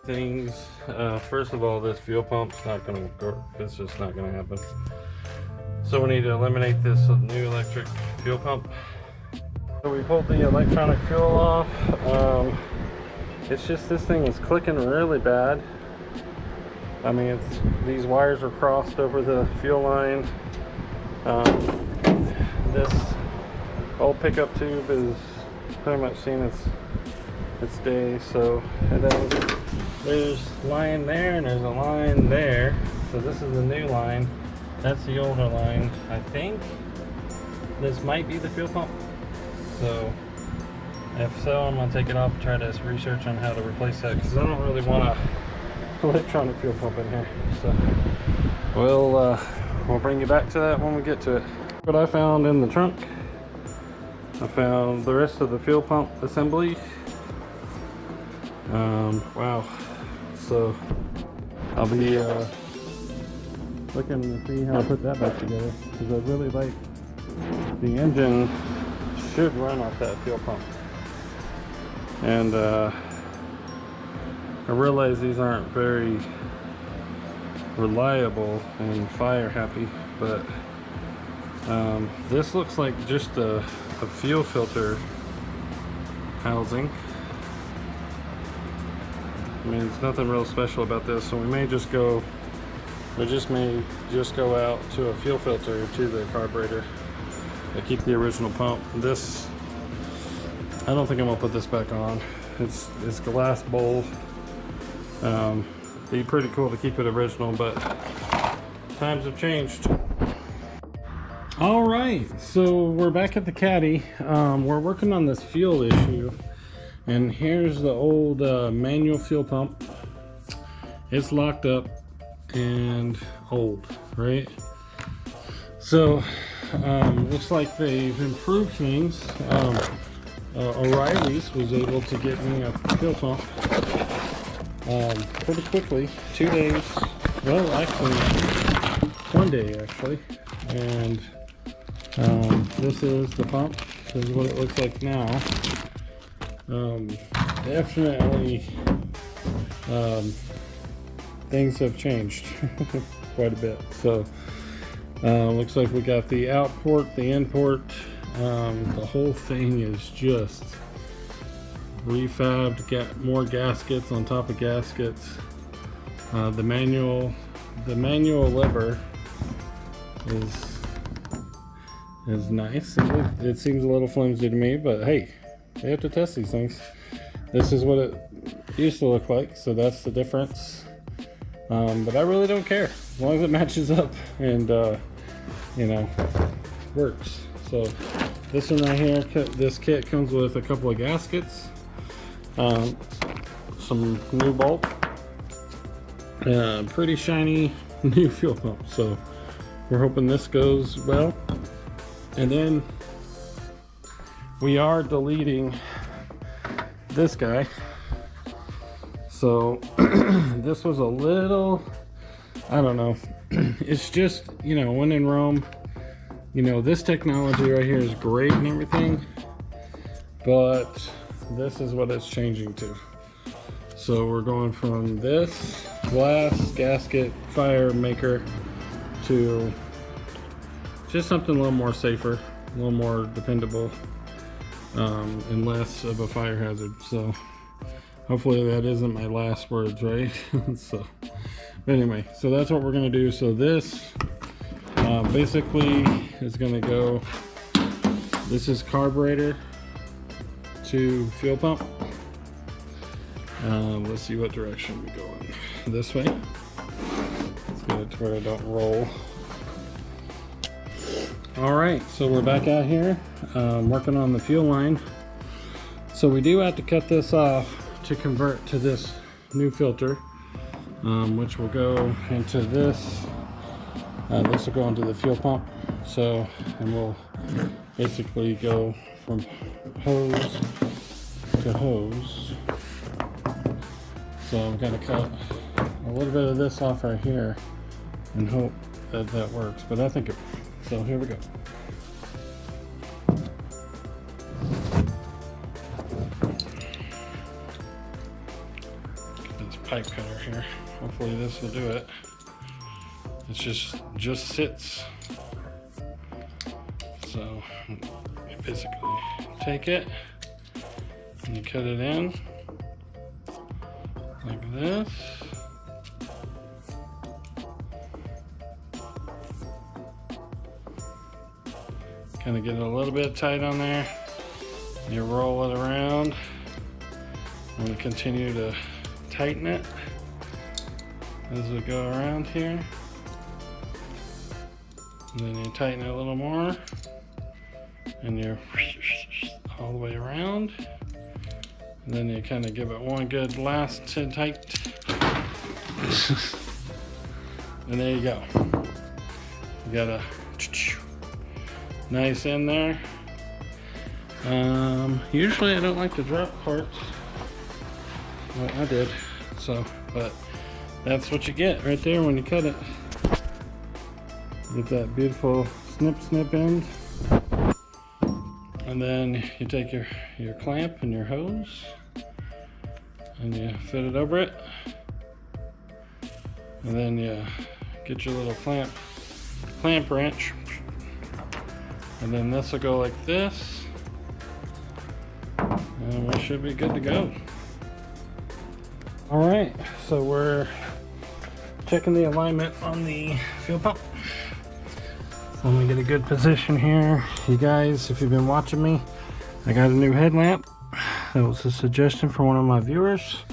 things. First of all, this fuel pump's not going to work. It's just not going to happen. So we need to eliminate this new electric fuel pump. So we pulled the electronic fuel off. It's just this thing is clicking really bad. I mean, these wires are crossed over the fuel line. This old pickup tube is pretty much seen its day. So, and then there's line there and there's a line there. So this is the new line. That's the older line. I think this might be the fuel pump. So if so, I'm gonna take it off and try to research on how to replace that, because I don't really want a electronic fuel pump in here. So we'll bring you back to that when we get to it. What I found in the trunk, I found the rest of the fuel pump assembly. Wow. So I'll be looking to see how I put that back together, because I really like the engine should run off that fuel pump. And I realize these aren't very reliable and fire happy, but this looks like just a fuel filter housing. I mean, it's nothing real special about this, so we may just go out to a fuel filter to the carburetor to keep the original pump. This, I don't think I'm gonna put this back on. It's glass bowl. Be pretty cool to keep it original, but times have changed. All right, so we're back at the Caddy. We're working on this fuel issue, and here's the old manual fuel pump. It's locked up and old, right? So looks like they've improved things. O'Reilly's was able to get me a fuel pump pretty quickly, 2 days. Well, actually 1 day actually. And this is the pump. This is what it looks like now. Definitely things have changed quite a bit. So looks like we got the out port, the in port. The whole thing is just refabbed, got more gaskets on top of gaskets. The manual lever is nice. It seems a little flimsy to me, but hey, we have to test these things. This is what it used to look like, so that's the difference. But I really don't care as long as it matches up and you know, works. So this one right here, this kit comes with a couple of gaskets, some new bolt, pretty shiny new fuel pump. So we're hoping this goes well. And then we are deleting this guy. So this was a little, I don't know. It's just, you know, when in Rome, you know, this technology right here is great and everything, but this is what it's changing to. So we're going from this glass gasket fire maker to just something a little more safer, a little more dependable, and less of a fire hazard. So hopefully that isn't my last words, right? So anyway, so that's what we're gonna do. So this basically is gonna go, this is carburetor to fuel pump. Let's see what direction we go in. This way. Let's get it to where I don't roll. All right, so we're back out here working on the fuel line. So we do have to cut this off to convert to this new filter, which will go into this. This will go into the fuel pump. So, and we'll basically go from hose to hose. So I'm gonna cut a little bit of this off right here and hope that that works. But I think it. So here we go. Get this pipe cutter here. Hopefully this will do it. It just sits. So you basically take it and you cut it in like this. Kind of get it a little bit tight on there. You roll it around. I'm going to continue to tighten it as we go around here. And then you tighten it a little more. And you're all the way around. And then you kind of give it one good last tight. And there you go. You got a nice in there. Usually I don't like to drop parts. Well, I did. So, but that's what you get right there when you cut it. Get that beautiful snip end. And then you take your clamp and your hose and you fit it over it. And then you get your little clamp wrench. And then this will go like this. And we should be good to go. Alright, so we're checking the alignment on the fuel pump. So let me get a good position here. You guys, if you've been watching me, I got a new headlamp. That was a suggestion from one of my viewers.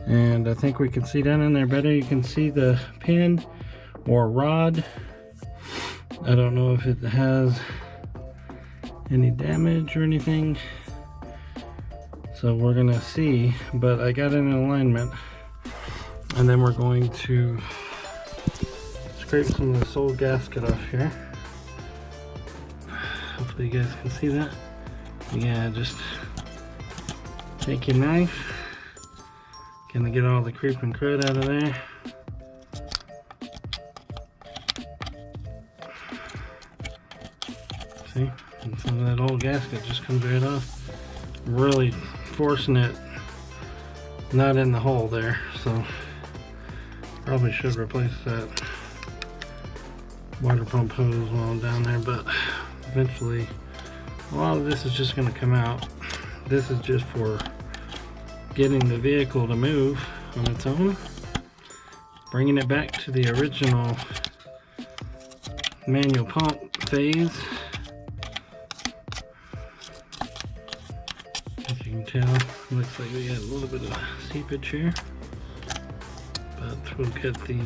And I think we can see down in there better. You can see the pin or rod. I don't know if it has any damage or anything. So we're gonna see, but I got it in alignment. And then we're going to scrape some of this old gasket off here. Hopefully you guys can see that. Yeah, just take your knife, gonna get all the creep and crud out of there. See, and some of that old gasket just comes right off. Really forcing it not in the hole there, so probably should replace that water pump hose while I'm down there, but eventually a lot of this is just going to come out. This is just for getting the vehicle to move on its own, bringing it back to the original manual pump phase. As you can tell, looks like we got a little bit of seepage here, but we'll get the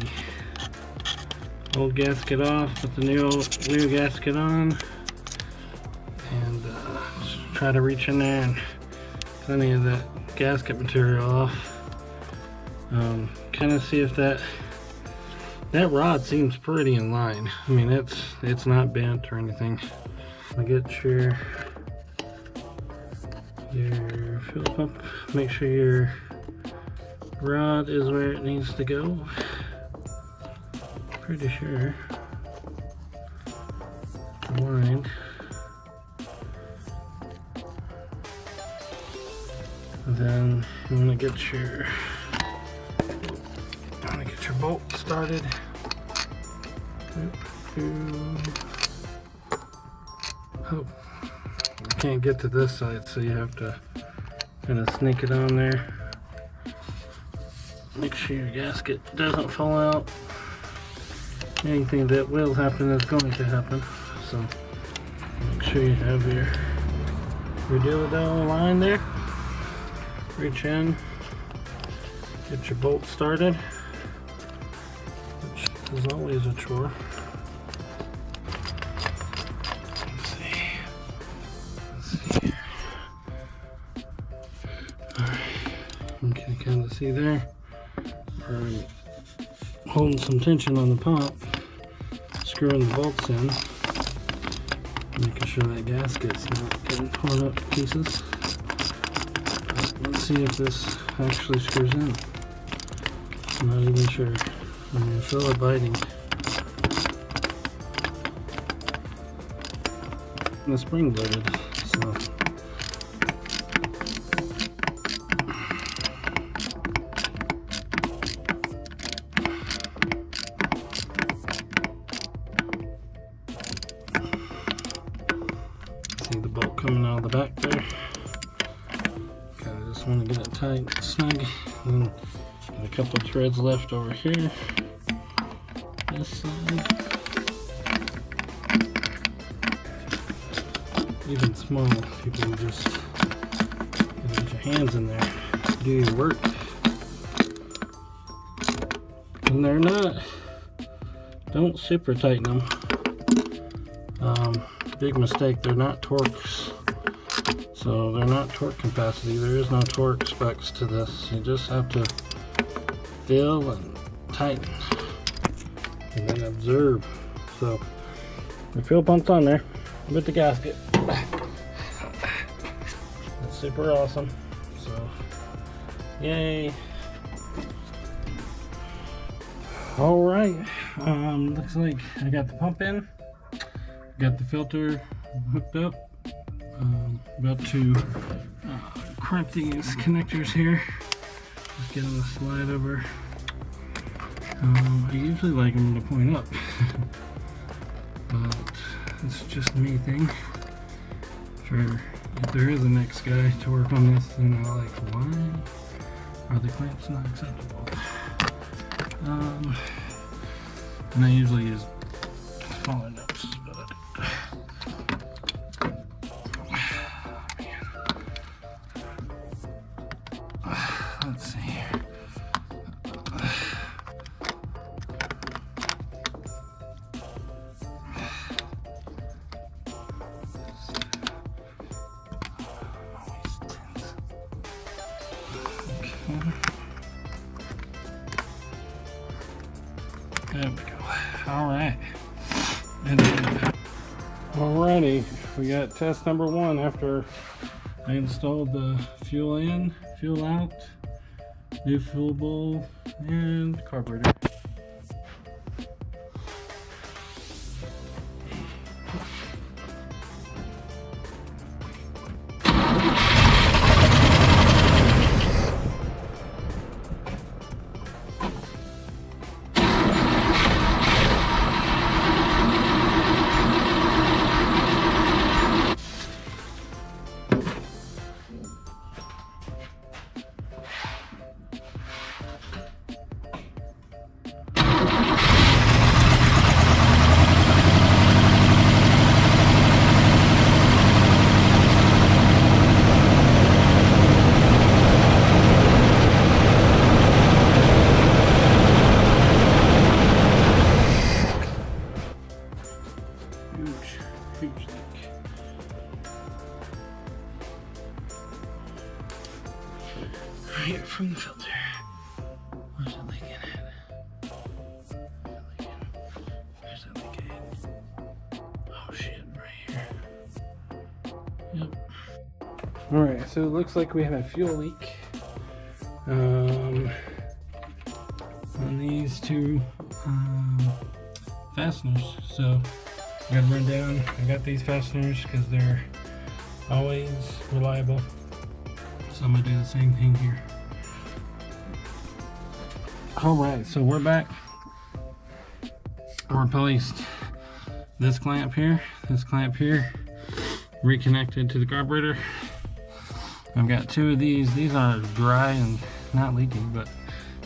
old gasket off, put the new gasket on, and try to reach in there and cut any of that gasket material off. Kind of see if that rod seems pretty in line. I mean, it's not bent or anything. I get your fuel pump. Make sure your rod is where it needs to go. Pretty sure. Aligned. And then you want to get your bolt started. Oh, I can't get to this side, so you have to kind of sneak it on there. Make sure your gasket doesn't fall out. Anything that will happen is going to happen, so make sure you have your dildo line there. Reach in, get your bolt started, which is always a chore. Let's see here. Alright, you can kind of see there. I'm holding some tension on the pump, screwing the bolts in, making sure that gasket's not getting torn up to pieces. Let's see if this actually screws in. I'm not even sure. I mean, I feel it biting. The spring loaded, so. back there. Kind of just want to get it tight, snug. And got a couple threads left over here. This side. Even small people will just get your hands in there, do your work. And they're not, don't super tighten them. Big mistake, they're not Torx. So they're not torque capacity. There is no torque specs to this. You just have to feel and tighten and then observe. So the fuel pump's on there with the gasket. That's super awesome. So yay. All right, looks like I got the pump in, got the filter hooked up. About to crimp these connectors here. Just get them to slide over. I usually like them to point up, but it's just me thing. For if there is a next guy to work on this, then I'm like, why are the clamps not acceptable? And I usually use smaller nubs, but let's see here. There we go. All right. And then, alrighty, we got test number 1 after I installed the fuel in, fuel out, new fuel bowl, and carburetor. Huge leak. Right from the filter. Where's it leaking at? Where's it leaking? Oh shit, right here. Yep. Alright, so it looks like we have a fuel leak on these two fasteners. So I gotta run down. I got these fasteners because they're always reliable. So I'm gonna do the same thing here. Alright, so we're back. I replaced this clamp here, reconnected to the carburetor. I've got 2 of these. These are dry and not leaking, but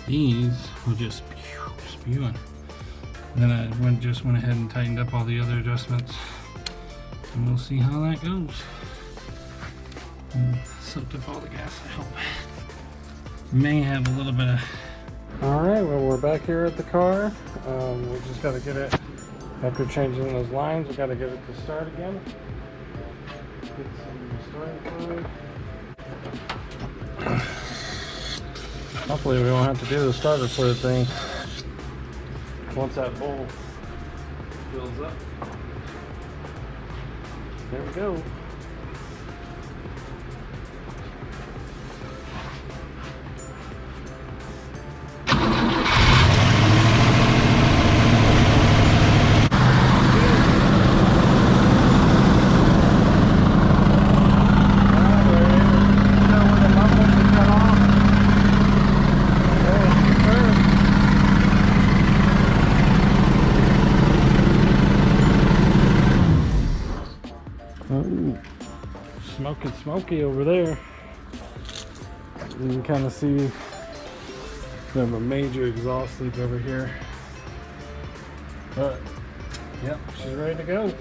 these were just spewing. Then I just went ahead and tightened up all the other adjustments, and we'll see how that goes. And soaked up all the gas, I hope. May have a little bit of... Alright, well we're back here at the car. We just got to get it, after changing those lines, we got to get it to start again. Get some starting fluid. Hopefully we won't have to do the starter fluid thing once that bowl fills up. There we go. smoky over there. You can kind of see we have a major exhaust leak over here. But, yep, she's ready to go.